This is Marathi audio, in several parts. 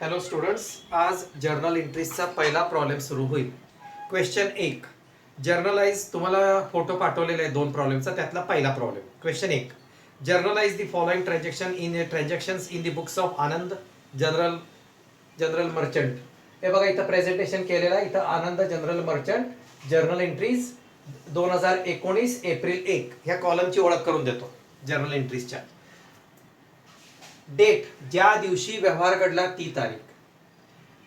हॅलो स्टुडंट्स, आज जर्नल एंट्रीजचा पहिला प्रॉब्लेम सुरू होईल. क्वेश्चन 1. जर्नलाइज. तुम्हाला फोटो पाठवलेला आहे 2 प्रॉब्लेमचा, त्यातला पहिला problem. Question 1. Journalise the following transactions in the books of Anand general merchant. हे बघा, इथं प्रेझेंटेशन केलेलं आहे. इथं Anand general merchant journal entries 2019 April 1 ह्या कॉलमची ओळख करून देतो. जर्नल एंट्रीजच्या डेट, ज्या दिवशी व्यवहार घडला ती तारीख.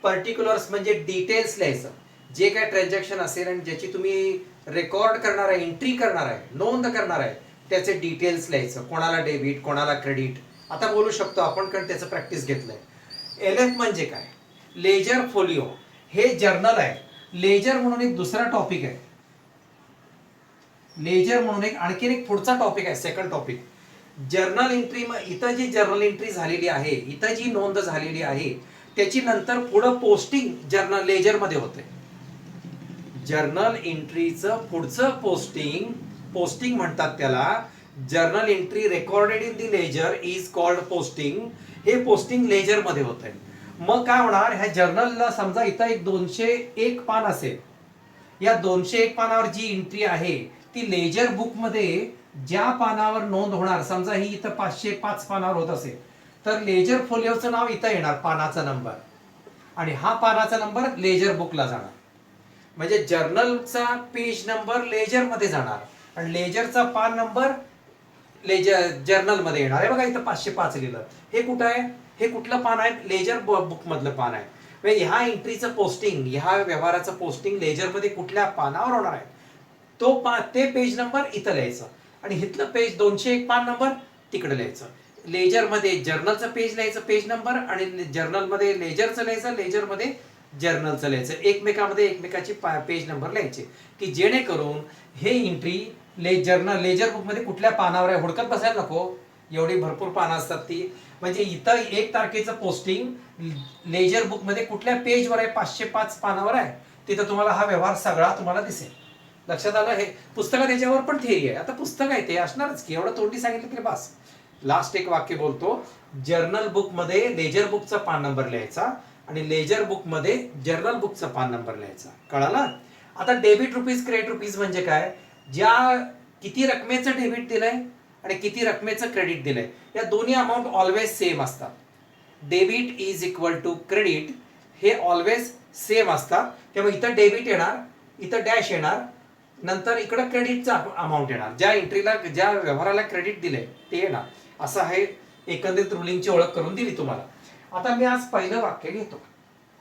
पर्टिक्युलर्स म्हणजे डिटेल्स लिहायचं. जे काय ट्रान्झॅक्शन असेल आणि ज्याची तुम्ही रेकॉर्ड करणार आहे, एंट्री करणार आहे, नोंद करणार आहे, त्याचे डिटेल्स लिहायचं. कोणाला डेबिट, कोणाला क्रेडिट. आता बोलू शकतो आपण, कारण त्याचं प्रॅक्टिस घेतलंय. LF म्हणजे काय? Ledger folio. हे जर्नल आहे. लेजर म्हणून एक दुसरा टॉपिक आहे. लेजर म्हणून आणखीन एक पुढचा टॉपिक आहे, सेकंड टॉपिक. Journal entry. इथं जी जर्नल एंट्री झालेली आहे, इथं जी नोंद झालेली आहे, त्याची नंतर पुढं पोस्टिंग जर्नल लेजर मध्ये होते. जर्नल एंट्रीचं पुढचं पोस्टिंग म्हणतात त्याला. Journal entry recorded in the ledger is called posting. हे पोस्टिंग लेजर मध्ये होत आहे. मग काय होणार, ह्या जर्नलला समजा इथं एक 201 पान असेल. या 201 पानावर जी एंट्री आहे ती लेजर बुक मध्ये ज्या पानावर नोंद होणार, समजा ही इथं 505 पानावर होत असेल, तर लेजर फोलिओचं नाव इथं येणार, पानाचा नंबर, आणि हा पानाचा नंबर लेजर बुकला जाणार. म्हणजे जर्नलचा पेज नंबर लेजर मध्ये जाणार आणि लेजरचा पान नंबर जर्नल मध्ये येणार. आहे बघा, इथं 505 लिहिलं. हे कुठं आहे? हे कुठलं पान आहे? लेजर बुक मधलं पान आहे. म्हणजे ह्या एंट्रीचं पोस्टिंग, ह्या व्यवहाराचं पोस्टिंग लेजर मध्ये कुठल्या पानावर होणार आहे, ते पेज नंबर इथं लिहायचं आणि इथलं पेज 201 पान नंबर तिकडे लिहायचं. लेजर मध्ये जर्नलचं पेज लिहायचं, पेज नंबर, आणि जर्नल मध्ये लेजरचं लिहायचं, लेजर मध्ये जर्नलचं लिहायचं. एकमेकाची पेज नंबर लिहायचे, की जेणेकरून हे एंट्री लेजर बुक मध्ये कुठल्या पानावर आहे हुडकत बसायला नको. एवढी भरपूर पानं असतात ती. म्हणजे इथं 1 तारखेचं पोस्टिंग लेजर बुक मध्ये कुठल्या पेजवर आहे, 505 पानावर आहे, तिथं तुम्हाला हा व्यवहार सगळा तुम्हाला दिसेल. लक्षात आलं? हे पुस्तकात याच्यावर पण थिअरी आहे. आता पुस्तक आहे ते असणारच की, एवढं तोंडी सांगितलं तरी बस. लास्ट एक वाक्य बोलतो. जर्नल बुक मध्ये लेजर बुकचा पान नंबर लिहायचा आणि लेजर बुक मध्ये जर्नल बुकचा पान नंबर लिहायचा. कळाला? आता डेबिट रुपीज, क्रेडिट रुपीज म्हणजे काय? किती रकमेचं डेबिट दिलंय आणि किती रकमेचं क्रेडिट दिलंय, या दोन्ही अमाऊंट ऑलवेज सेम असतात. Debit is equal to credit हे ऑलवेज सेम असतात. त्यामुळे इथं डेबिट येणार, इथं डॅश येणार, नंतर इकडं क्रेडिटचा अमाऊंट येणार. ज्या एंट्रीला, ज्या व्यवहाराला क्रेडिट दिलंय ते येणार. असं आहे. एकंदरीत रुलिंगची ओळख करून दिली तुम्हाला. आता मी आज पहिलं वाक्य घेतो.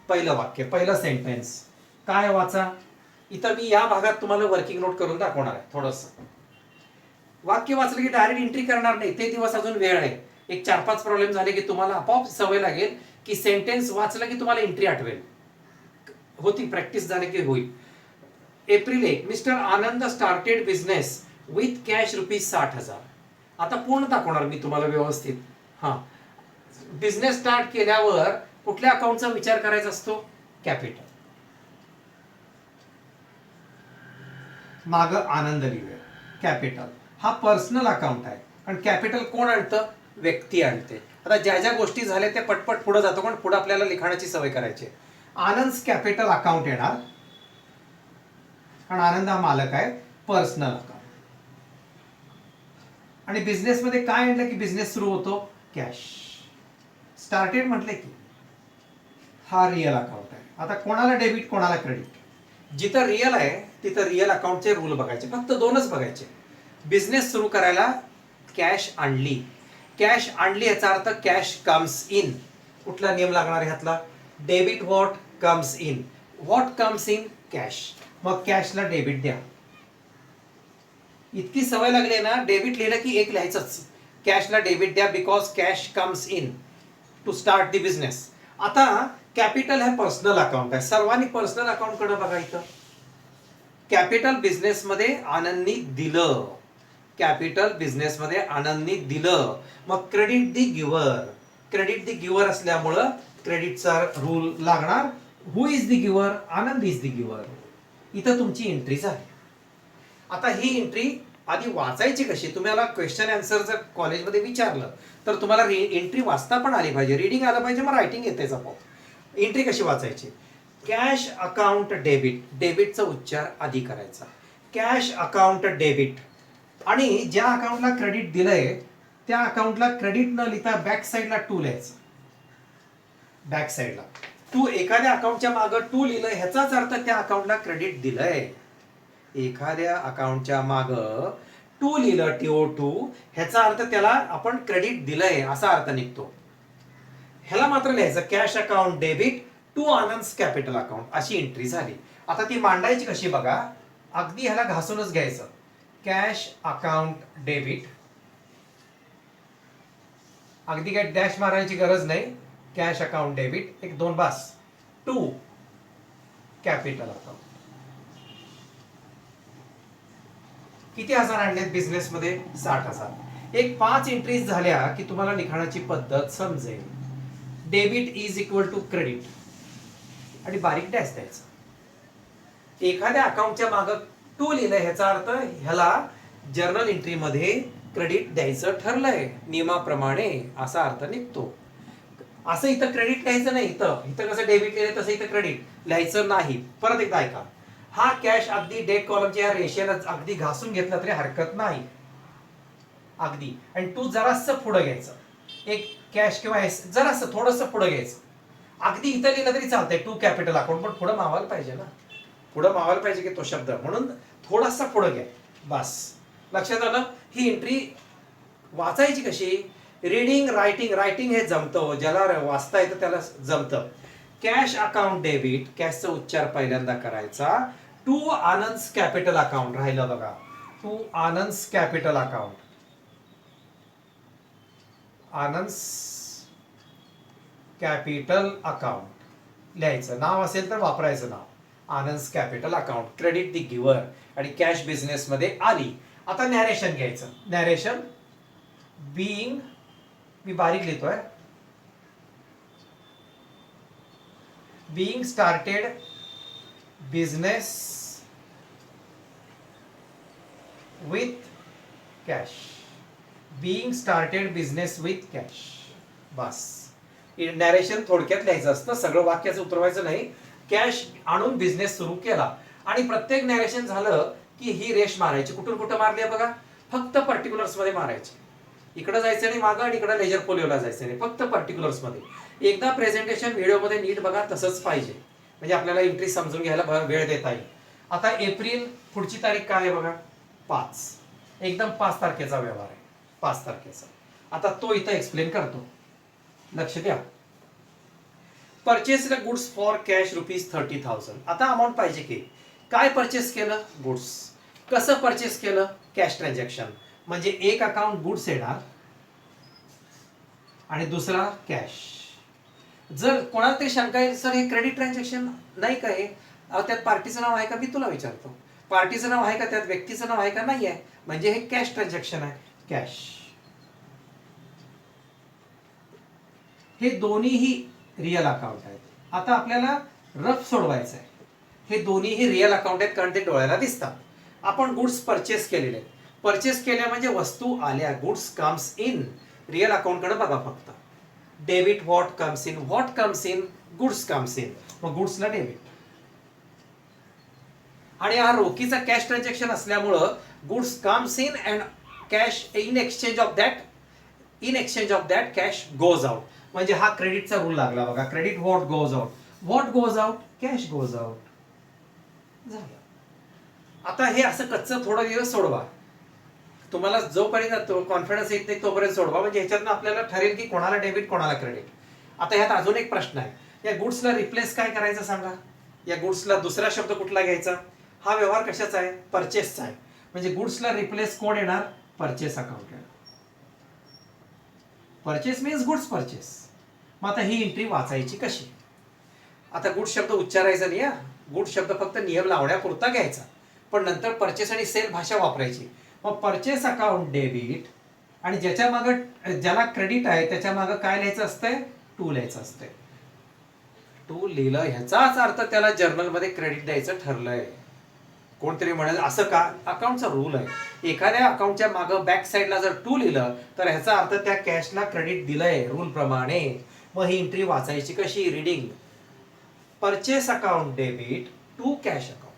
पहिलं सेंटेन्स काय वाचा. इथं मी या भागात तुम्हाला वर्किंग नोट करून दाखवणार आहे. थोडंसं वाक्य वाचलं की डायरेक्ट एंट्री करणार नाही, ते दिवस अजून वेळ आहे. एक 4-5 प्रॉब्लेम झाले की तुम्हाला आपोआप सवय लागेल की सेंटेन्स वाचलं की तुम्हाला एंट्री आठवेल. होती, प्रॅक्टिस झाली की होईल. April 1, mister Anand started business with cash ₹60,000. आता पूर्ण दाखवणार मी तुम्हाला व्यवस्थित. हा, बिझनेस स्टार्ट केल्यावर कुठल्या अकाउंटचा विचार करायचा असतो? कॅपिटल. माग आनंद लिहूया. कॅपिटल हा पर्सनल अकाउंट आहे. कारण कॅपिटल कोण आणतं? व्यक्ती आणते. आता ज्या ज्या गोष्टी झाल्या त्या पटपट पुढे जातो, पण पुढे आपल्याला लिखाणाची सवय करायची. आनंद कॅपिटल अकाउंट येणार, कारण आनंद हा मालक आहे. Personal account. आणि बिझनेस मध्ये काय आणलं की बिझनेस सुरू होतो? कॅश. स्टार्टेड म्हटले की हा रिअल अकाउंट आहे. आता कोणाला डेबिट, कोणाला क्रेडिट. जिथं रिअल आहे तिथं रिअल अकाउंटचे रूल बघायचे. फक्त 2च बघायचे. बिझनेस सुरू करायला कॅश आणली. कॅश आणली याचा अर्थ कॅश कम्स इन. कुठला नियम लागणार ह्यातला? Debit what comes in. What comes in? Cash. मग कॅशला डेबिट द्या. इतकी सवय लागली ना, डेबिट लिहिलं की 1 लिहायचंच. कॅशला डेबिट द्या, because cash comes in to start the business. आता कॅपिटल हे पर्सनल अकाउंट आहे. सर्वांनी पर्सनल अकाउंट कडे बघा. इथं कॅपिटल बिझनेस मध्ये आनंदनी दिलं. कॅपिटल बिझनेस मध्ये आनंदनी दिलं. मग credit the giver. Credit the giver असल्यामुळं क्रेडिटचा रूल लागणार. Who is the giver? Anand is the giver. इथं तुमची एंट्री झाली. आता ही एंट्री आधी वाचायची कशी? तुम्हाला क्वेश्चन आन्सर जर कॉलेजमध्ये विचारलं तर तुम्हाला एंट्री वाचता पण आली पाहिजे, रिडिंग आलं पाहिजे, मग रायटिंग येतेच आपोआप. एंट्री कशी वाचायची? कॅश अकाउंट डेबिट, डेबिटचा उच्चार आधी करायचा. Cash account debit. आणि ज्या अकाउंटला क्रेडिट दिलंय त्या अकाउंटला क्रेडिट न लिहिता बॅक साईडला 2 लिहायचं. बॅक साईडला टू, एखाद्या अकाउंटच्या मागं 2 लिहिलं ह्याचाच अर्थ त्या अकाउंटला क्रेडिट दिलंय. एखाद्या अकाउंटच्या मागं 2 लिहिलं, TO2, ह्याचा अर्थ त्याला आपण क्रेडिट दिलंय असा अर्थ निघतो. ह्याला मात्र लिहायचं cash account debit to Anand capital account, अशी एंट्री झाली. आता ती मांडायची कशी बघा, अगदी ह्याला घासूनच घ्यायचं. कॅश अकाउंट डेबिट, अगदी काय डॅश मारायची गरज नाही. कॅश अकाउंट डेबिट, 1-2 बास, टू कॅपिटल अकाउंट. किती हजार आणलेत बिझनेसमध्ये? 60,000. एक 5 एंट्रीज झाल्या की तुम्हाला लिखाणाची पद्धत समजेल. Debit is equal to credit आणि बारीक डॅश द्यायचं. एखाद्या अकाउंटच्या मागं 2 लिहिलंय ह्याचा अर्थ ह्याला जर्नल एंट्री मध्ये क्रेडिट द्यायचं ठरलंय नियमाप्रमाणे, असा अर्थ निघतो. असं इथं क्रेडिट लिहायचं नाही. इथं कसं डेबिट लिहिलं तसं इथं क्रेडिट लिहायचं नाही. परत एकदा ऐका, हा कॅश अगदी डेट कॉलमच्या या रेषेला अगदी घासून घेतला तरी हरकत नाही अगदी. आणि तू जरासं पुढे घ्यायचं, एक कॅश किंवा जरासं थोडंसं पुढे घ्यायचं. अगदी इथं लिहिलं तरी चालतंय टू कॅपिटल अकाउंट, पण पुढे मावायला पाहिजे ना, पुढे मावायला पाहिजे की तो शब्द, म्हणून थोडासा पुढे घ्या बस. लक्षात आलं? ही एंट्री वाचायची कशी? Reading, writing. रायटिंग हे जमतं, ज्याला वाचता येतं त्याला जमतं. कॅश अकाउंट डेबिट, कॅशचा उच्चार पहिल्यांदा करायचा. टू आनंद कॅपिटल अकाउंट राहिलं बघा, to Anand capital account. Anand capital account लिहायचं. नाव असेल तर वापरायचं नाव. Anand capital account, credit the giver आणि कॅश बिझनेस मध्ये आली. आता नॅरेशन घ्यायचं. नॅरेशन बीइंग, मी बारीक लिहितोय, being started business with cash. Being started business with cash, bus. Narration थोडक्यात लिहायचं असतं, सगळं वाक्याचं उतरवायचं नाही. कॅश आणून बिझनेस सुरू केला. आणि प्रत्येक नॅरेशन झालं की ही रेष मारायची. कुठून कुठं मारली आहे बघा, फक्त पर्टिक्युलर्स मध्ये मारायची. इकडं जायचं नाही मागं आणि इकडं लेजर पोलिओला जायचं नाही, फक्त पर्टिक्युलर्स मध्ये. एकदा प्रेझेंटेशन व्हिडिओमध्ये नीट बघा, तसंच पाहिजे, म्हणजे आपल्याला एंट्री समजून घ्यायला वेळ देता येईल. आता एप्रिल, पुढची तारीख काय आहे बघा, 5. एकदम 5 तारखेचा व्यवहार आहे, 5 तारखेचा. आता तो इथं एक्सप्लेन करतो, लक्ष द्या. Purchase goods for cash ₹30,000. आता अमाऊंट पाहिजे की काय परचेस केलं? गुड्स. कसं परचेस केलं? Cash transaction. म्हणजे एक अकाउंट गुड्स येणार आणि दुसरा कॅश. जर कोणाला तरी शंका येईल, सर हे क्रेडिट ट्रान्झॅक्शन नाही का, हे त्यात पार्टीचं नाव आहे का? मी तुला विचारतो, पार्टीचं नाव आहे का त्यात? व्यक्तीचं नाव आहे का? नाही आहे, म्हणजे हे कॅश ट्रान्झॅक्शन आहे. कॅश. हे दोन्हीही रिअल अकाउंट आहेत. आता आपल्याला रफ सोडवायचं आहे. हे दोन्हीही रिअल अकाउंट आहेत कारण ते डोळ्याला दिसतात. आपण गुड्स परचेस केलेले आहेत. परचेस केल्या म्हणजे वस्तू आल्या, goods comes in. Real account कडे बघा फक्त. Debit what comes in, what comes in, goods comes in. मग गुड्सला डेबिट. आणि हा रोखीचा कॅश ट्रान्झॅक्शन असल्यामुळं goods comes in and cash in exchange of that cash goes out. म्हणजे हा क्रेडिटचा रूल लागला बघा. Credit what goes out, what goes out, cash goes out. झालं. आता हे असं कच्चं थोडा दिवस सोडवा. तुम्हाला जोपर्यंत कॉन्फिडन्स येत नाही तोपर्यंत सोडवा, म्हणजे ह्याच्यातनं आपल्याला ठरेल की कोणाला डेबिट कोणाला क्रेडिट. आता ह्यात अजून एक प्रश्न आहे, या गुड्सला रिप्लेस काय करायचं सांगा? या गुड्सला दुसरा शब्द कुठला घ्यायचा? हा व्यवहार कशाचा आहे? परचेसचा आहे. म्हणजे गुड्सला रिप्लेस कोण येणार? परचेस अकाउंट येणार. Purchase means goods purchase. मग आता ही एंट्री वाचायची कशी? आता गुड्स शब्द उच्चारायचा नाही. गुड्स शब्द फक्त नियम लावण्यापुरता घ्यायचा, पण नंतर परचेस आणि सेल भाषा वापरायची. मग परचेस अकाउंट डेबिट आणि ज्याच्या मागं ज्याला क्रेडिट आहे त्याच्या मागं काय लिहायचं असतंय? 2 लिहायचं असतंय. 2 लिहिलं ह्याचाच अर्थ त्याला जर्नलमध्ये क्रेडिट द्यायचं ठरलंय. कोणतरी म्हणेल असं का? अकाउंटचा रूल आहे. एखाद्या अकाउंटच्या मागं बॅक साईडला जर 2 लिहिलं तर ह्याचा अर्थ त्या कॅशला क्रेडिट दिलंय रूल प्रमाणे. मग ही एंट्री वाचायची कशी? Reading, purchase account debit to cash account.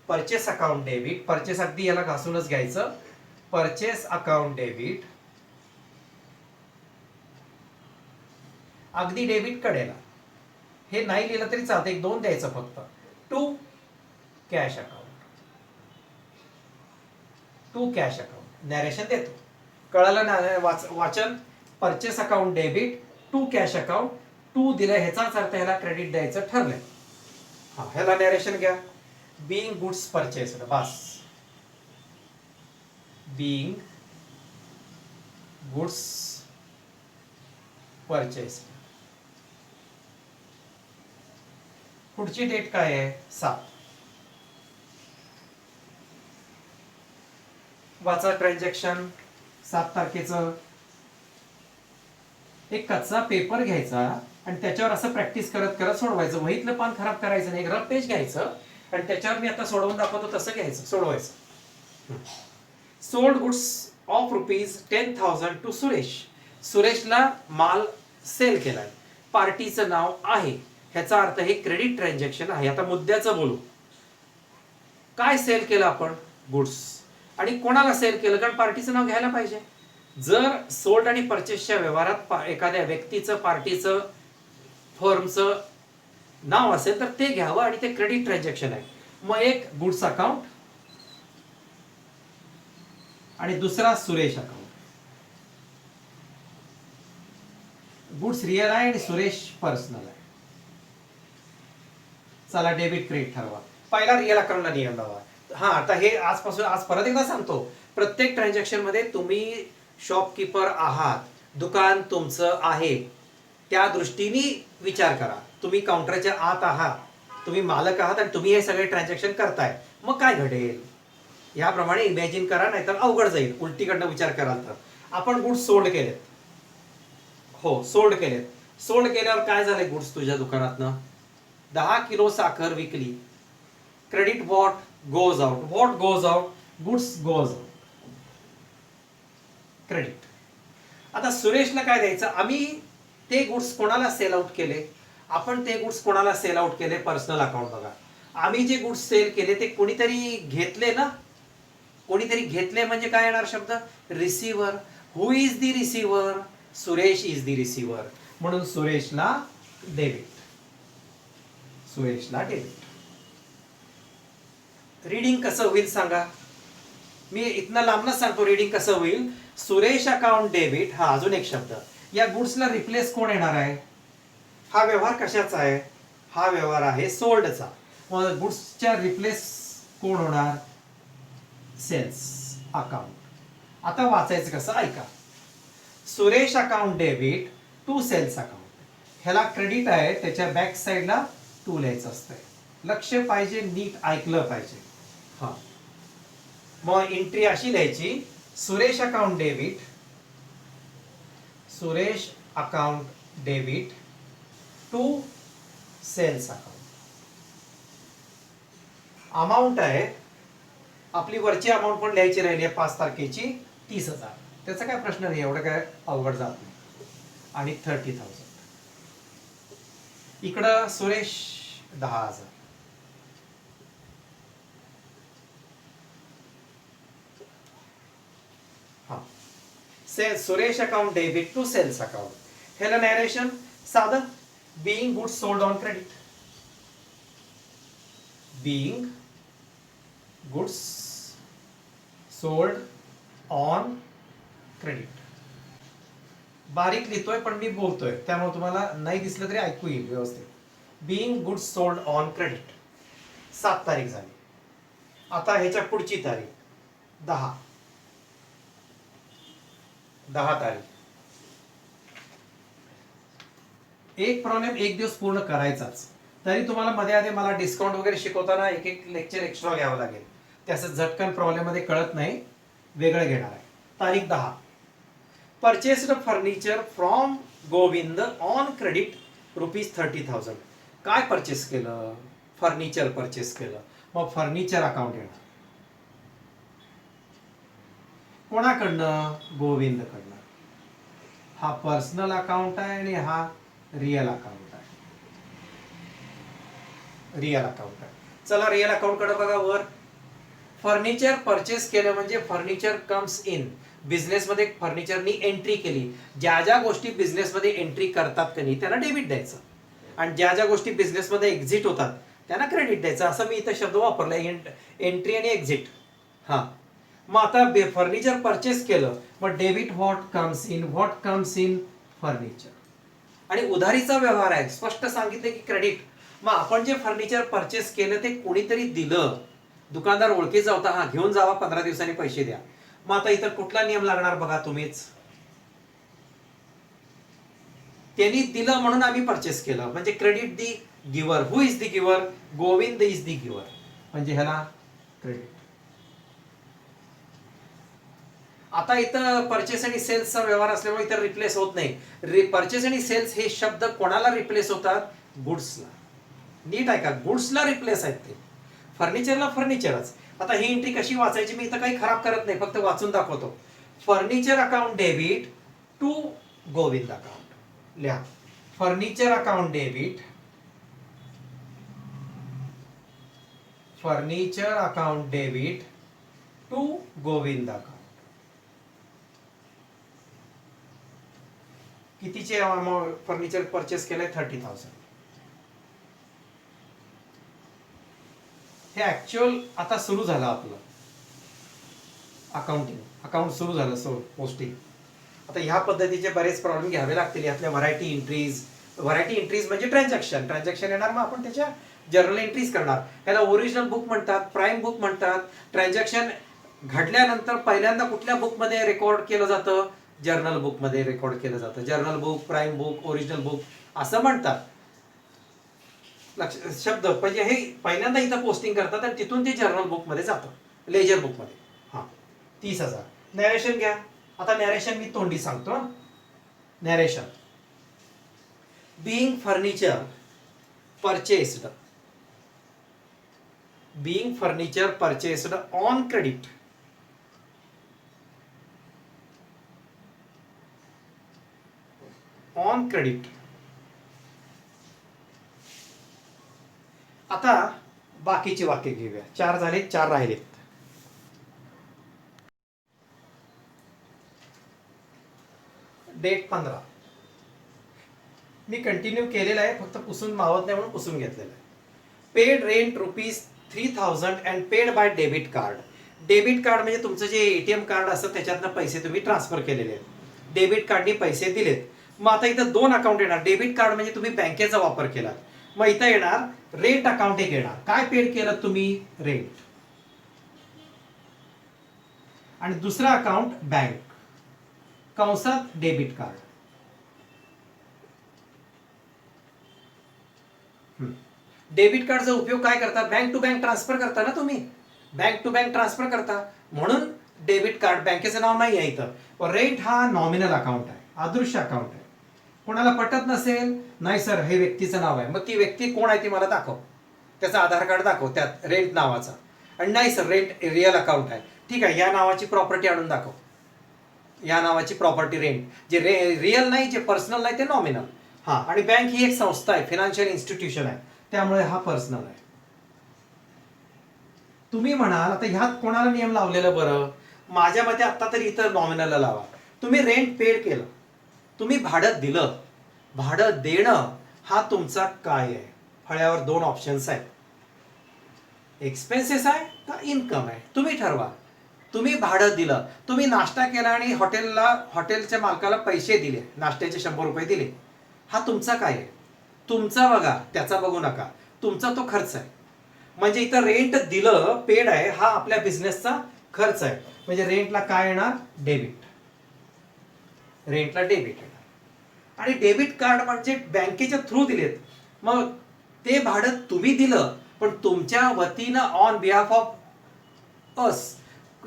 Purchase account debit, purchase अगदी याला घासूनच घ्यायचं. परचेस अकाउंट डेबिट अगदी डेबिट कडेला, हे नाही लिहिलं तरी चालतं, एक 2 द्यायचं फक्त. To cash account, to cash account. Narration देतो, कळालं ना वाचन. Purchase account debit to cash account, to दिलं ह्याचाच अर्थ ह्याला क्रेडिट द्यायचं ठरलंय. हा, ह्याला नॅरेशन घ्या. बीइंग गुड्स परचेस्ड, बस. Being goods purchased. पुढची डेट काय आहे? 7. वाचा ट्रान्झॅक्शन 7 तारखेचं. एक कच्चा पेपर घ्यायचा आणि त्याच्यावर असं प्रॅक्टिस करत करत सोडवायचं. वहीतलं पान खराब करायचं नाही, एक रफ पेज घ्यायचं आणि त्याच्यावर मी आता सोडवून दाखवतो तसं घ्यायचं, सोडवायचं. Sold goods of ₹10,000 to Suresh. सुरेशला माल सेल केलाय, पार्टीचं नाव आहे, ह्याचा अर्थ हे क्रेडिट ट्रान्झॅक्शन आहे. आता मुद्द्याचं बोलू. काय सेल केलं आपण? गुड्स. आणि कोणाला सेल केलं? कारण पार्टीचं नाव घ्यायला पाहिजे. जर सोल्ड आणि परचेसच्या व्यवहारात एखाद्या व्यक्तीचं, पार्टीचं, फर्मचं नाव असेल तर ते घ्यावं आणि ते क्रेडिट ट्रान्झॅक्शन आहे. मग एक गुड्स अकाउंट आणि दुसरा सुरेश अकाउंट. गुड्स रिअल आहे आणि सुरेश पर्सनल आहे. चला डेबिट क्रेडिट ठरवा. पहिला रिअल अकाउंटला नियम लावा. हा, आता हे आजपासून, आज परत एकदा सांगतो, प्रत्येक ट्रान्झॅक्शन मध्ये तुम्ही शॉपकीपर आहात, दुकान तुमचं आहे, त्या दृष्टीने विचार करा. तुम्ही काउंटरच्या आत आहात, तुम्ही मालक आहात आणि तुम्ही हे सगळे ट्रान्झॅक्शन करताय. मग काय घडेल याप्रमाणे इमॅजिन करा, नाहीतर अवघड जाईल. उलटीकडनं विचार कराल तर. आपण गुड्स सोल्ड केलेत. हो, सोल्ड केलेत. सोल्ड केल्यावर काय झाले? गुड्स तुझ्या दुकानातनं 10 किलो साखर विकली. Credit what goes out. What goes out? Goods goes out. Credit. आता सुरेशला काय द्यायचं? आम्ही ते गुड्स कोणाला सेल आउट केले? आपण ते गुड्स कोणाला सेल आउट केले? Personal account. बघा, आम्ही जे गुड्स सेल केले ते कोणीतरी घेतले ना. कोणीतरी घेतले म्हणजे काय येणार शब्द? Receiver. Who is the receiver? Suresh is the receiver. म्हणून सुरेशला डेबिट. सुरेशला डेबिट. रीडिंग कसं होईल सांगा? मी इथनं लांबनच सांगतो रीडिंग कसं होईल. Suresh account debit. हा, अजून एक शब्द. या गुड्सला रिप्लेस कोण येणार आहे? हा व्यवहार कशाचा आहे? हा व्यवहार आहे सोल्डचा. मग गुड्सच्या रिप्लेस कोण होणार? Sales account. आता वाचायचं कसं ऐका. Suresh account debit to sales account. ह्याला क्रेडिट आहे, त्याच्या बॅक साईडला टू लिहायचं असतंय. लक्ष पाहिजे, नीट ऐकलं पाहिजे. हा, मग एंट्री अशी लिहायची. Suresh account debit, Suresh account debit to sales account. Amount आहे आपली, वरची अमाऊंट पण लिहायची राहिली आहे 5 तारखेची 30,000. त्याचा काय प्रश्न नाही, एवढं काय अवघड जात नाही. आणि 30,000. इकडं सुरेश 10,000. हा, Suresh account debit to sales account. ह्याला नॅरेशन साधं. Being goods sold on credit. Being goods sold on credit. बारीक लिहितोय पण मी बोलतोय, त्यामुळे तुम्हाला नाही दिसलं तरी ऐकू येईल व्यवस्थित. Being goods sold on credit. 7 तारीख झाली. आता ह्याच्या पुढची तारीख 10 तारीख. एक प्रॉब्लेम एक दिवस पूर्ण करायचाच. तरी तुम्हाला मध्ये आधी मला डिस्काउंट वगैरे शिकवताना एक एक लेक्चर एक्स्ट्रा घ्यावं लागेल. त्याचं झटकन प्रॉब्लेम मध्ये कळत नाही, वेगळं घेणार आहे. तारीख 10. Purchased furniture from Govind on credit ₹30,000. काय परचेस केलं? फर्निचर परचेस केलं. मग फर्निचर अकाउंट येणार. कोणाकडनं? गोविंदकडनं. हा पर्सनल अकाउंट आहे आणि हा रिअल अकाउंट आहे. रिअल अकाउंट आहे. चला रिअल अकाउंट कडे बघा वर. फर्निचर परचेस केलं म्हणजे फर्निचर कम्स इन. बिझनेसमध्ये फर्निचरनी एंट्री केली. ज्या ज्या गोष्टी बिझनेसमध्ये एंट्री करतात का नाही त्यांना डेबिट द्यायचं, आणि ज्या ज्या गोष्टी बिझनेसमध्ये एक्झिट होतात त्यांना क्रेडिट द्यायचं. असं मी इथं शब्द वापरला, एंट्री आणि एक्झिट. हा, मग आता फर्निचर परचेस केलं, मग debit what comes in. What comes in? Furniture. आणि उधारीचा व्यवहार आहे, स्पष्ट सांगितले की क्रेडिट. मग आपण जे फर्निचर परचेस केलं ते कोणीतरी दिलं, दुकानदार ओळखीचा होता, हा घेऊन जावा 15 दिवसांनी पैसे द्या. मग आता इथं कुठला नियम लागणार बघा तुम्हीच. त्यांनी दिलं म्हणून आम्ही परचेस केलं, म्हणजे credit the giver. Who is the giver? Govind is the giver, म्हणजे ह्याला क्रेडिट. आता इथं परचेस आणि सेल्सचा व्यवहार असल्यामुळे इथं रिप्लेस होत नाही. परचेस आणि सेल्स हे शब्द कोणाला रिप्लेस होतात? गुड्सला. नीट आहे का? गुड्सला रिप्लेस आहेत ते. फर्निचरला फर्निचरच. आता ही एंट्री कशी वाचायची मी इथं काही खराब करत नाही, फक्त वाचून दाखवतो. Furniture account debit to Govind account. लिहा, furniture account debit, furniture account debit to Govind account. कितीचे फर्निचर परचेस केलंय? 30,000. हे ऍक्च्युअल आता सुरू झालं आपलं अकाउंटिंग. अकाउंट सुरू झालं पोस्टिंग. आता ह्या पद्धतीचे बरेच प्रॉब्लेम घ्यावे लागतील. यातल्या व्हरायटी एंट्रीज म्हणजे ट्रान्झॅक्शन येणार, मग आपण त्याच्या जर्नल एंट्रीज करणार. ह्याला ओरिजिनल बुक म्हणतात, प्राईम बुक म्हणतात. ट्रान्झॅक्शन घडल्यानंतर पहिल्यांदा कुठल्या बुकमध्ये रेकॉर्ड केलं जातं? जर्नल बुकमध्ये रेकॉर्ड केलं जातं. Journal book, prime book, original book असं म्हणतात. शब्द म्हणजे हे पहिल्यांदा इथं पोस्टिंग करतात आणि तिथून ते जर्नल बुकमध्ये जातं, लेजर बुकमध्ये. हा, 30,000. नॅरेशन घ्या. आता नॅरेशन मी तोंडी सांगतो. Narration. Being furniture purchased, being furniture purchased on credit, on credit. आता बाकीची वाक्य घेऊया. 4 झाले, 4 राहिलेत. डेट 15. मी कंटिन्यू केलेला आहे, फक्त पुसून मावत नाही म्हणून पुसून घेतलेलं आहे. Paid rent ₹3,000 and paid by debit card. Debit card म्हणजे तुमचं जे एटीएम कार्ड असतं त्याच्यातनं पैसे तुम्ही ट्रान्सफर केलेले आहेत. डेबिट कार्डनी पैसे दिलेत. मग आता इथं 2 अकाउंट येणार. डेबिट कार्ड म्हणजे तुम्ही बँकेचा वापर केला. मग इथं येणार रेंट अकाउंट एक येणार. काय पेड केलं तुम्ही? रेंट. आणि दुसरा अकाउंट बँक, कंसात डेबिट कार्ड. डेबिट कार्डचा उपयोग काय करता? बँक टू बँक ट्रान्सफर करता ना तुम्ही, बँक टू बँक ट्रान्सफर करता, म्हणून डेबिट कार्ड. बँकेचं नाव नाही आहे इथं. रेंट हा नॉमिनल अकाउंट आहे, अदृश्य अकाउंट आहे. कोणाला पटत नसेल, नाही सर हे व्यक्तीचं नाव आहे, मग ती व्यक्ती कोण आहे ती मला दाखव, त्याचा आधार कार्ड दाखव त्यात रेंट नावाचा. आणि नाही सर रेंट रिअल अकाउंट आहे, ठीक आहे, या नावाची प्रॉपर्टी आणून दाखव, या नावाची प्रॉपर्टी रेंट. जे रिअल नाही, जे पर्सनल नाही ते नॉमिनल. हा, आणि बँक ही एक संस्था आहे, फायनान्शियल इन्स्टिट्यूशन आहे, त्यामुळे हा पर्सनल आहे. तुम्ही म्हणाल आता ह्यात कोणाला नियम लावलेलं बरं? माझ्या मते आता तरी इथं नॉमिनलला लावा. तुम्ही रेंट पेड केलं, तुम्ही भाडं दिलं, भाडं देणं हा तुमचा काय आहे? फळ्यावर 2 ऑप्शन्स आहेत, एक्सपेन्सेस आहे का इन्कम आहे, तुम्ही ठरवा. तुम्ही भाडं दिलं, तुम्ही नाश्ता केला आणि हॉटेलच्या मालकाला पैसे दिले, नाश्त्याचे 100 रुपये दिले, हा तुमचा काय आहे? तुमचा बघा, त्याचा बघू नका, तुमचा तो खर्च आहे. म्हणजे इथं रेंट दिलं, पेड आहे, हा आपल्या बिझनेसचा खर्च आहे. म्हणजे रेंटला काय येणार? डेबिट. रेंटला डेबिट येणार. आणि डेबिट कार्ड म्हणजे बँकेच्या थ्रू दिलेत, मग ते भाडं तुम्ही दिलं, पण तुमच्या वतीनं ऑन बिहाफ ऑफ अस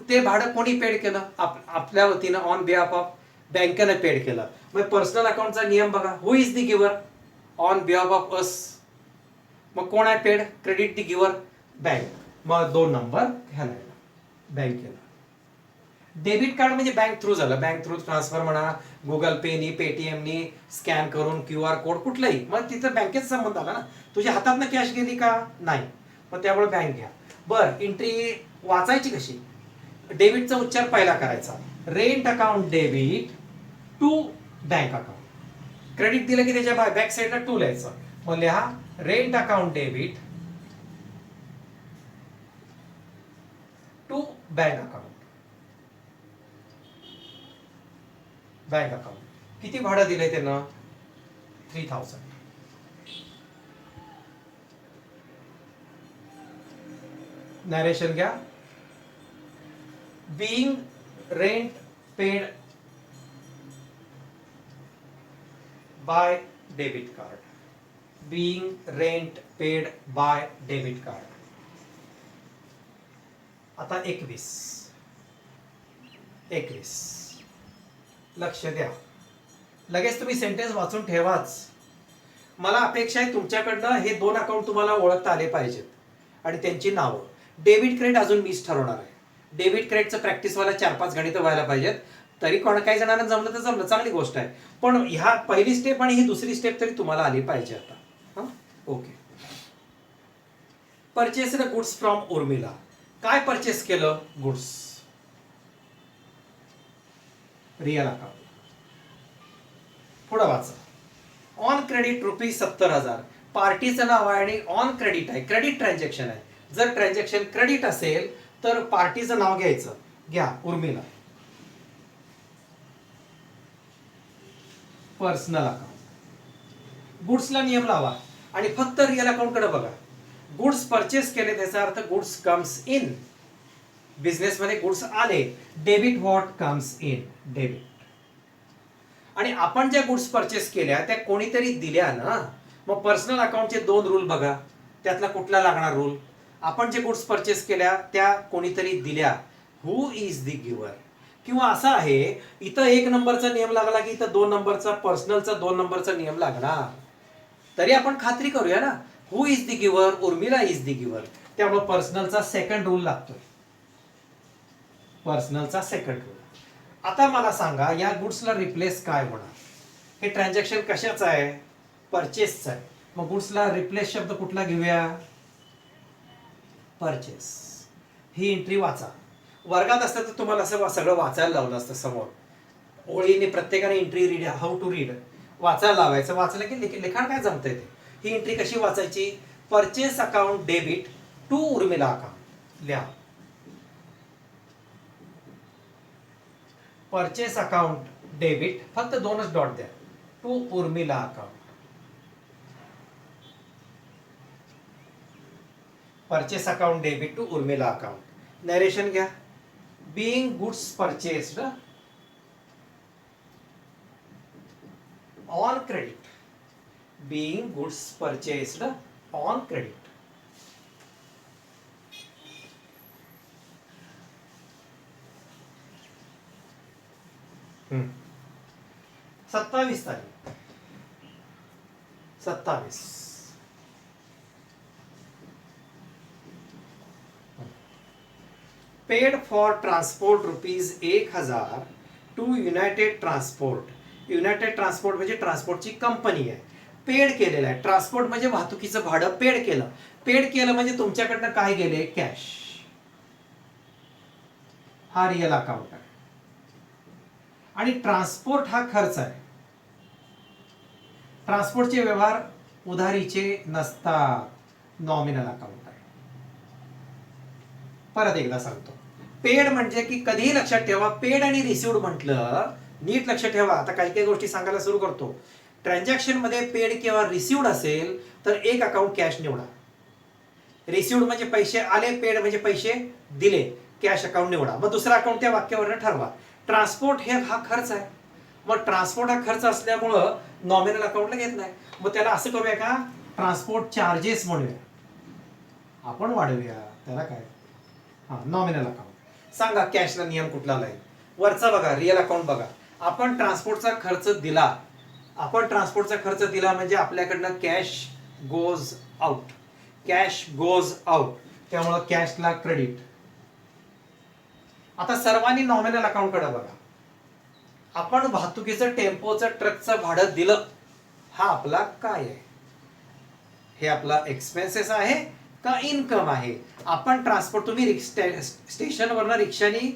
ते भाडं कोणी पेड केलं? आपल्या वतीनं ऑन बिहाफ ऑफ बँकेनं पेड केलं. मग पर्सनल अकाउंटचा नियम बघा, who is the giver? On behalf of us. मग कोण आहे paid? Credit the giver, bank. मग 2 नंबर ह्याला बँकेला. डेबिट कार्ड म्हणजे बँक थ्रू झालं, बँक थ्रू ट्रान्सफर म्हणा, गुगल पेनी, पेटीएमनी स्कॅन करून QR कोड कुठलंही, मग तिथं बँकेचा संबंध आला ना. तुझ्या हातातनं कॅश गेली का नाही, मग त्यामुळे बँक घ्या. बर एंट्री वाचायची कशी? डेबिटचा उच्चार पहिला करायचा, rent account debit to bank account. Credit दिलं की त्याच्या बॅक साईडला टू लिहायचं. मग लिहा rent account debit to bank account. Bank account किती भाडं दिलंय त्यानं? 3000. नरेशन घ्या. being rent paid by debit card. being rent paid by debit card. आता 21 लक्ष द्या. लगेच तुम्ही सेंटेन्स वाचून ठेवाच. मला अपेक्षा आहे तुमच्याकडनं हे 2 अकाउंट तुम्हाला ओळखता आले पाहिजेत आणि त्यांची नावं. डेबिट क्रेडिट अजून मीच ठरवणार आहे. डेबिट क्रेडिटचं प्रॅक्टिस व्हायला 4-5 गणितं व्हायला पाहिजेत. तरी काही जणांना जमलं तर जमलं, चांगली गोष्ट आहे. पण ह्या पहिली स्टेप आणि ही दुसरी स्टेप तरी तुम्हाला आली पाहिजे आता. हा okay. Purchased goods from Urmila. काय परचेस केलं? गुड्स. Real account. पुढे वाचा. On credit ₹70,000. पार्टीचं नाव आहे आणि ऑन क्रेडिट आहे, क्रेडिट ट्रान्झॅक्शन आहे. जर ट्रान्झॅक्शन क्रेडिट असेल तर पार्टीचं नाव घ्यायचं. घ्या उर्मिला. Personal account. गुड्सला नियम लावा आणि फक्त रिअल अकाउंट कडे बघा. गुड्स परचेस केले त्याचा अर्थ गुड्स कम्स इन. बिझनेस मध्ये गुड्स आले. Debit what comes in. Debit. आणि आपण ज्या गुड्स परचेस केल्या त्या कोणीतरी दिल्या ना. मग पर्सनल अकाउंटचे 2 रूल बघा. त्यातला कुठला लागणार रूल? आपण जे गुड्स परचेस केल्या त्या कोणीतरी दिल्या. हु इज द गिव्हर. किंवा असा आहे इथं 1 नंबरचा नियम लागला की इथं 2 नंबरचा, पर्सनलचा 2 नंबरचा नियम लागणार. तरी आपण खात्री करूया ना. Who is the giver? Urmila is the giver. त्यामुळे पर्सनलचा सेकंड रूल लागतोय. पर्सनलचा सेकंड रूल. आता मला सांगा या गुड्सला रिप्लेस काय होणार? हे ट्रान्झॅक्शन कशाचं आहे? परचेसचं आहे. मग गुड्सला रिप्लेस शब्द कुठला घेऊया? परचेस. ही एंट्री वाचा. वर्गात असतं तर तुम्हाला असं सगळं वाचायला लावलं असतं समोर. ओळीने प्रत्येकाने entry read, how to read वाचायला लावायचं. वाचलं की लिखाण काय जमतंय ते. ही एंट्री कशी वाचायची? Purchase account debit to Urmila account. लिहा. परचेस अकाउंट डेबिट, फक्त 2च डॉट द्या, to Urmila account. Purchase account debit to Urmila account. Narration घ्या. being goods purchased on credit. being goods purchased on credit. हम्म. 27 तारीख. 27. Paid for transport ₹1,000 to United Transport. United Transport म्हणजे ट्रान्सपोर्टची कंपनी आहे. पेड केलेलं आहे. ट्रान्सपोर्ट म्हणजे वाहतुकीचं भाडं पेड केलं. पेड केलं म्हणजे तुमच्याकडनं काय गेले? कॅश. हा रिअल अकाउंट आहे. आणि ट्रान्सपोर्ट हा खर्च आहे. ट्रान्सपोर्टचे व्यवहार उधारीचे नसतात. नॉमिनल अकाउंट आहे. परत एकदा सांगतो. पेड म्हणजे की कधीही लक्षात ठेवा, पेड आणि रिसिव्ड म्हटलं नीट लक्षात ठेवा. आता काही काही गोष्टी सांगायला सुरू करतो. ट्रान्झॅक्शन मध्ये पेड किंवा रिसिव्ड असेल तर एक अकाउंट कॅश निवडा. रिसिव्ड म्हणजे पैसे आले, पेड म्हणजे पैसे दिले, कॅश अकाउंट निवडा. मग दुसरा अकाउंट त्या वाक्यावरून ठरवा. ट्रान्सपोर्ट हा खर्च आहे. मग ट्रान्सपोर्ट हा खर्च असल्यामुळं नॉमिनल अकाउंटला घेत नाही. मग त्याला असं करूया का? ट्रान्सपोर्ट चार्जेस म्हणूया. आपण वाढवूया त्याला काय? Nominal account. सांगा कॅशला नियम कुठला लागेल? वरचा बघा, रिअल अकाउंट बघा. आपण ट्रान्सपोर्टचा खर्च दिला. आपण ट्रान्सपोर्टचा खर्च दिला म्हणजे आपल्याकडनं cash goes out. Cash goes out. त्यामुळं कॅशला क्रेडिट. आता सर्वांनी नॉमिनल अकाउंट कडे बघा. आपण वाहतुकीचं टेम्पोचं ट्रकचं भाडं दिलं, हा आपला काय आहे? हे आपला एक्सपेन्सेस आहे का इन्कम आहे? आपण ट्रान्सपोर्ट, तुम्ही स्टेशनवरनं रिक्षानी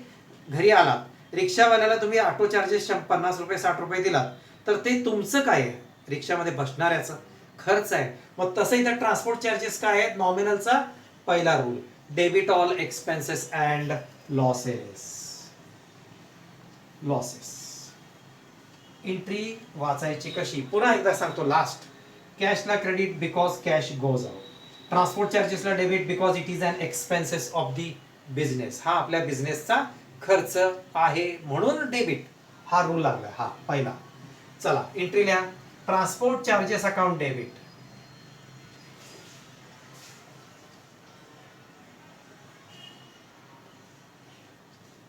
घरी आलात, रिक्षावाल्याला तुम्ही ऑटो चार्जेस 50 रुपये 60 रुपये दिलात, तर ते तुमचं काय आहे? रिक्षामध्ये बसणाऱ्याचं खर्च आहे. मग तसं इथं ट्रान्सपोर्ट चार्जेस काय आहेत? नॉमिनलचा पहिला रूल, debit all expenses and losses. Entry वाचायची कशी? पुन्हा एकदा सांगतो, लास्ट. कॅशला credit because cash goes out. Transport चार्जेसला debit because it is an expenses of the business. हा आपल्या बिझनेसचा खर्च आहे म्हणून डेबिट हा रूल लागला. हा पहिला. चला एंट्री लिहा. Transport charges account debit.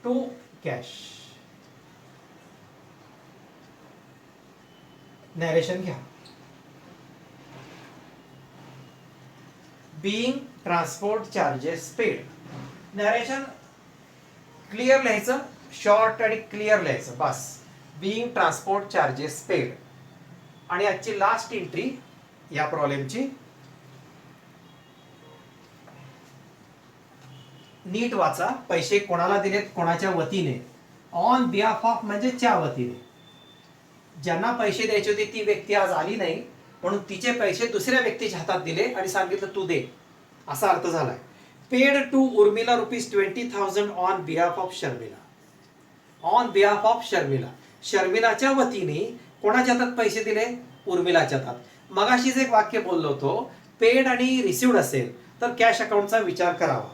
To cash. Narration घ्या. Being transport charges paid. Narration clear लिहायचं, शॉर्ट आणि क्लिअर लिहायचं बस. Being transport charges paid. आणि आजची लास्ट एंट्री या प्रॉब्लेमची, नीट वाचा. पैसे कोणाला दिलेत? कोणाच्या वतीने? ऑन बिहाफ ऑफ म्हणजे च्या वतीने. ज्यांना पैसे द्यायचे होते ती व्यक्ती आज आली नाही, म्हणून तिचे पैसे दुसऱ्या व्यक्तीच्या हातात दिले आणि सांगितलं तू दे, असा अर्थ झालाय. Paid to Urmila ₹20,000 on behalf of Sharmila. On behalf of Sharmila. शर्मिलाच्या वतीने कोणाच्या हातात पैसे दिले? उर्मिलाच्या हातात. मगाशीच एक वाक्य बोललो होतो, पेड आणि रिसिव्ड असेल तर कॅश अकाउंटचा विचार करावा.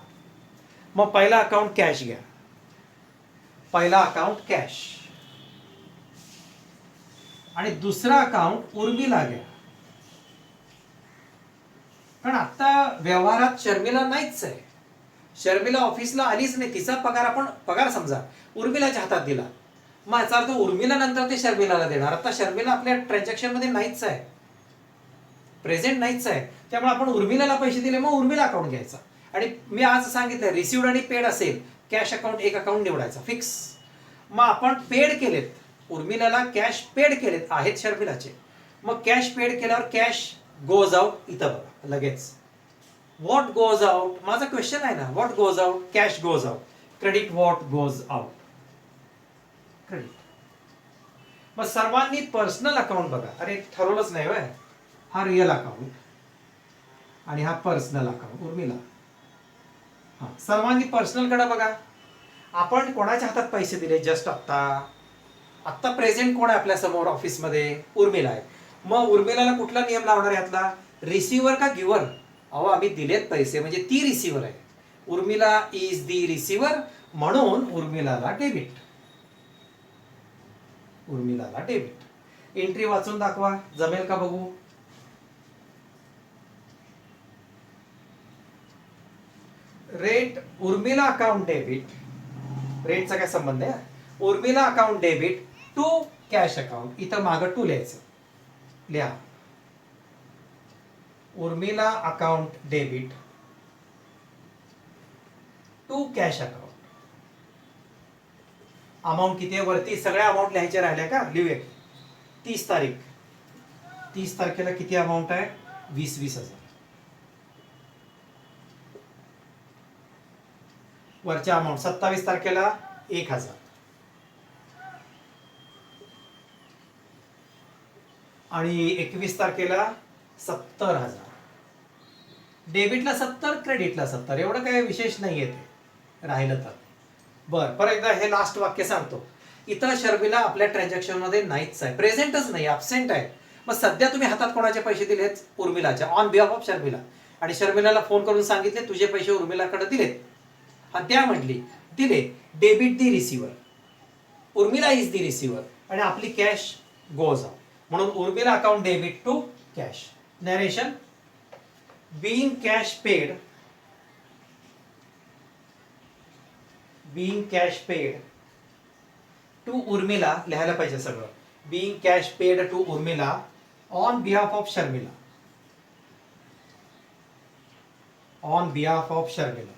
मग पहिला अकाउंट कॅश घ्या. पहिला अकाउंट कॅश आणि दुसरा अकाउंट उर्मिला घ्या. कारण आता व्यवहारात शर्मिला नाहीच आहे. शर्मिला ऑफिसला आलीच नाही. तिचा पगार आपण पगार समजा उर्मिलाच्या हातात दिला, मग याचा अर्थ उर्मिला नंतर ते शर्मिलाला देणार. आता शर्मिला आपल्या ट्रान्झॅक्शन मध्ये नाहीच आहे, प्रेझेंट नाहीच आहे. त्यामुळे आपण उर्मिलाला पैसे दिले, मग उर्मिला अकाउंट घ्यायचा. आणि मी आज सांगितलं रिसिव्ड आणि पेड असेल, कॅश अकाउंट एक अकाउंट निवडायचा फिक्स. मग आपण पेड केलेत, उर्मिलाला कॅश पेड केलेत आहेत शर्मिलाचे. मग कॅश पेड केल्यावर कॅश गोज आउट. इथं बघा लगेच व्हॉट गोज आउट. माझा क्वेश्चन आहे ना, what goes out? Cash goes out. Credit what goes out? Credit. मग सर्वांनी पर्सनल अकाउंट बघा. अरे ठरवलंच नाही होय. हा रिअल अकाउंट आणि हा पर्सनल अकाउंट उर्मिला. हा सर्वांनी पर्सनल कडे बघा. आपण कोणाच्या हातात पैसे दिले? जस्ट आत्ता प्रेझेंट कोण आहे आपल्या समोर ऑफिसमध्ये? उर्मिला आहे. मग उर्मिलाला कुठला नियम लावणार यातला? रिसिव्हर का गिव्हर? अहो आम्ही दिलेत पैसे म्हणजे ती रिसिव्हर आहे. उर्मिला इज दी रिसिव्हर, म्हणून उर्मिलाला डेबिट. उर्मिलाला डेबिट. एंट्री वाचून दाखवा, जमेल का बघू. Rate Urmila account debit. रेटचा काय संबंध आहे? Urmila account debit to cash account. इथं मागं टू लिहायचं. लिहा. Urmila account debit to cash account. Amount किती आहे? वरती सगळ्या अमाऊंट लिहायच्या राहिल्या का? लिहूया. 30 तारीख. 30 तारखेला किती अमाऊंट आहे? 20,000. वरच्या अमाऊंट 27 तारखेला 1,000 आणि 21 तारखेला 70,000. डेबिटला 70, क्रेडिटला 70. एवढं काही विशेष नाही येते राहिलं तर. बरं, परत एकदा हे लास्ट वाक्य सांगतो. इथं शर्मिला आपल्या ट्रान्झॅक्शन मध्ये नाहीच आहे, प्रेझेंटच नाही, ॲब्सेंट आहे. मग सध्या तुम्ही हातात कोणाचे पैसे दिलेत? उर्मिलाच्या, ऑन बिहाफ ऑफ शर्मिला. आणि शर्मिलाला फोन करून सांगितले तुझे पैसे उर्मिलाकडे दिलेत. हा त्या म्हटली दिले. Debit the receiver. Urmila is the receiver आणि आपली कॅश गोज आउट. म्हणून Urmila account debit to cash. Narration being cash paid. Being cash paid to Urmila. लिहायला पाहिजे सगळं. Being cash paid to Urmila on behalf of Sharmila. On behalf of Sharmila.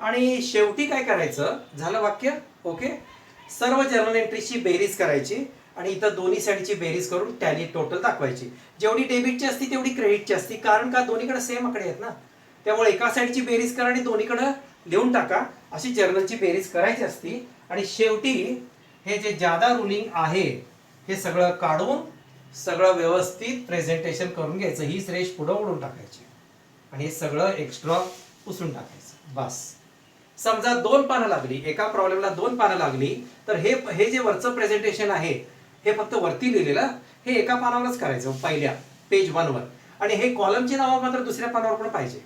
आणि शेवटी काय करायचं, झालं वाक्य ओके. सर्व जर्नल एंट्रीची बेरीज करायची आणि इथं दोन्ही साईडची बेरीज करून टॅली टोटल दाखवायची. जेवढी डेबिटची असती तेवढी क्रेडिटची असती, कारण का दोन्हीकडे सेम आकडे आहेत ना. त्यामुळे एका साईडची बेरीज करा आणि दोन्हीकडे लिहून टाका. अशी जर्नलची बेरीज करायची असती. आणि शेवटी हे जे जादा रुलिंग आहे हे सगळं काढून सगळं व्यवस्थित प्रेझेंटेशन करून घ्यायचं. हीच रेष पुढं ओढून टाकायची आणि हे सगळं एक्स्ट्रा पुसून टाकायचं. बस. समजा 2 पानं लागली, एका प्रॉब्लेमला 2 पानं लागली, तर हे जे वरचं प्रेझेंटेशन आहे हे फक्त वरती लिहिलेलं हे एका पानावरच करायचं, पहिल्या पेज 1 वर. आणि हे कॉलमची नावं मात्र दुसऱ्या पानावर पण पाहिजे.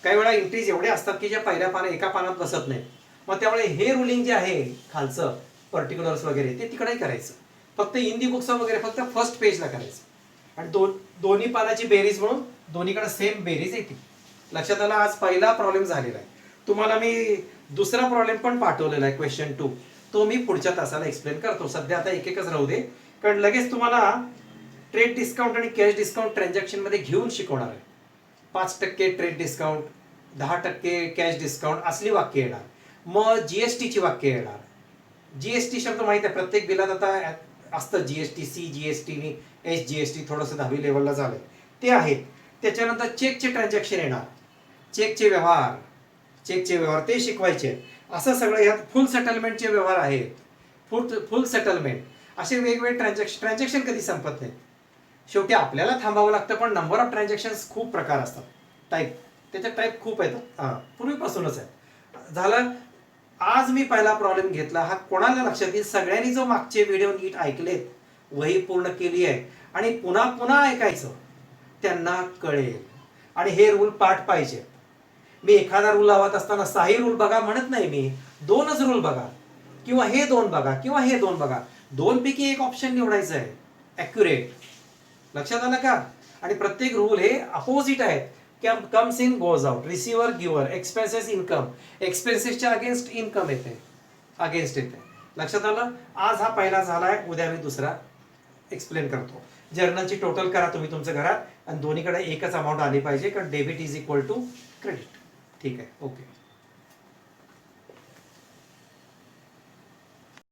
काही वेळा एंट्रीज एवढे असतात की ज्या पहिल्या एका पानात बसत नाही. मग त्यामुळे हे रुलिंग जे आहे खालचं पर्टिक्युलर्स वगैरे ते तिकडेही करायचं. फक्त इन दी बुक्स वगैरे फक्त फर्स्ट पेजला करायचं. आणि दोन्ही पानाची बेरीज म्हणून दोन्हीकडे सेम बेरीज येते. लक्षात आलं. आज पहिला प्रॉब्लेम झालेला आहे. तुम्हाला मी दुसरा प्रॉब्लेम पण पाठवलेला आहे क्वेश्चन 2. तो मी पुढच्या तासाला एक्सप्लेन करतो. सध्या आता एक एकच राहू दे, कारण लगेच तुम्हाला ट्रेड डिस्काउंट आणि कॅश डिस्काउंट ट्रान्झॅक्शन मध्ये घेऊन शिकवणार आहे. 5% ट्रेड डिस्काउंट, 10% कॅश डिस्काउंट असली वाक्य येणार. मग जीएसटीची वाक्य येणार. जीएसटी शब्द माहित आहे, प्रत्येक बिलात आता असतं GST, C GST, S GST, थोडंसं 10वी लेवलला झालंय ते आहेत. त्याच्यानंतर चेकचे ट्रान्झॅक्शन येणार, चेकचे व्यवहार ते शिकवायचे. असं सगळं यात फुल सेटलमेंटचे व्यवहार आहेत. फुल सेटलमेंट असे वेगवेगळे ट्रान्झॅक्शन कधी संपत नाहीत. शेवटी आपल्याला थांबावं लागतं, पण नंबर ऑफ ट्रान्झॅक्शन खूप प्रकार असतात. त्याच्यात टाईप खूप येतात, पूर्वीपासूनच आहे. झालं. आज मी पहिला प्रॉब्लेम घेतला, हा कोणाला लक्षात येईल, सगळ्यांनी जो मागचे व्हिडिओ नीट ऐकलेत, वही पूर्ण केली आहे आणि पुन्हा पुन्हा ऐकायचं, त्यांना कळेल. आणि हे रूल पाठ पाहिजे. मी एखादा रूल लावत असताना 6 रूल बघा म्हणत नाही मी, 2च रूल बघा, किंवा हे 2 बघा, किंवा हे 2 बघा. 2 पैकी एक ऑप्शन निवडायचं आहे ॲक्युरेट. लक्षात आलं का. आणि प्रत्येक रूल हे अपोजिट आहेत. Comes in goes out, receiver giver, expenses income, एक्सपेन्सेसच्या अगेन्स्ट इन्कम येते, लक्षात आलं. आज हा पहिला झालाय, उद्या मी दुसरा एक्सप्लेन करतो. जर्नलची टोटल करा तुम्ही तुमच्या घरात आणि दोन्हीकडे एकच अमाऊंट आली पाहिजे, कारण debit is equal to credit. ठीक आहे, ओके.